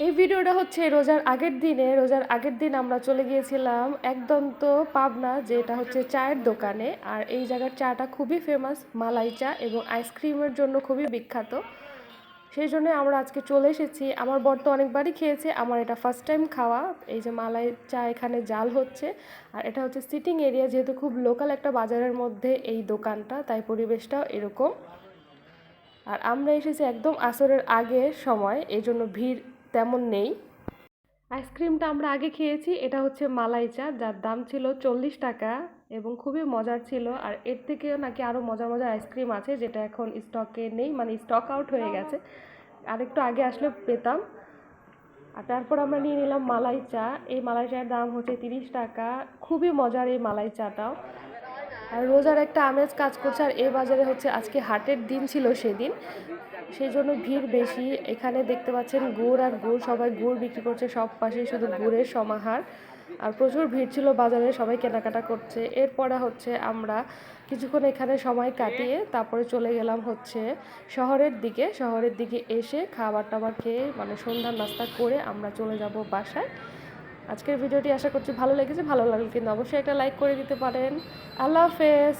এই ভিডিওটা হচ্ছে রোজার আগের দিন আমরা চলে গিয়েছিলাম একদন্ত পাবনা, যেটা হচ্ছে চায়ের দোকানে। আর এই জায়গার চাটা খুবই ফেমাস, মালাই চা এবং আইসক্রিমের জন্য খুবই বিখ্যাত। সেই জন্য আমরা আজকে চলে এসেছি। আমার বর তো অনেকবারই খেয়েছে, আমার এটা ফার্স্ট টাইম খাওয়া। এই যে মালাই চা এখানে জাল হচ্ছে, আর এটা হচ্ছে সিটিং এরিয়া, যেহেতু খুব লোকাল একটা বাজারের মধ্যে এই দোকানটা, তাই পরিবেশটাও এরকম। আর আমরা এসেছি একদম আসরের আগের সময়, এই জন্য ভিড় তেমন নেই। আইসক্রিমটা আমরা আগে খেয়েছি, এটা হচ্ছে মালাই চা, যার দাম ছিল 40 টাকা এবং খুবই মজার ছিল। আর এর থেকেও নাকি আরও মজার মজার আইসক্রিম আছে, যেটা এখন স্টকে নেই, মানে স্টক আউট হয়ে গেছে। আরেকটু আগে আসলে পেতাম। আর তারপর আমরা নিয়ে নিলাম মালাই চা। এই মালাই চায়ের দাম হচ্ছে 30 টাকা। খুবই মজার এই মালাই চাটাও। আর রোজার একটা আমেজ কাজ করছে। আর এই বাজারে হচ্ছে আজকে হাটের দিন ছিল সেদিন, সেই জন্য ভিড় বেশি। এখানে দেখতে পাচ্ছেন গুড় আর গুড়, সবাই গুড় বিক্রি করছে, সব পাশে শুধু গুড়ের সমাহার। আর প্রচুর ভিড় ছিল বাজারে, সবাই কেনাকাটা করছে। এরপরে হচ্ছে আমরা কিছুক্ষণ এখানে সময় কাটিয়ে তারপরে চলে গেলাম হচ্ছে শহরের দিকে এসে খাবার টাবার খেয়ে, মানে সন্ধ্যার নাস্তা করে আমরা চলে যাব বাসায়। আজকের ভিডিওটি আশা করছি ভালো লেগেছে। ভালো লাগলে কিন্তু অবশ্যই একটা লাইক করে দিতে পারেন। আল্লাহ হাফেজ।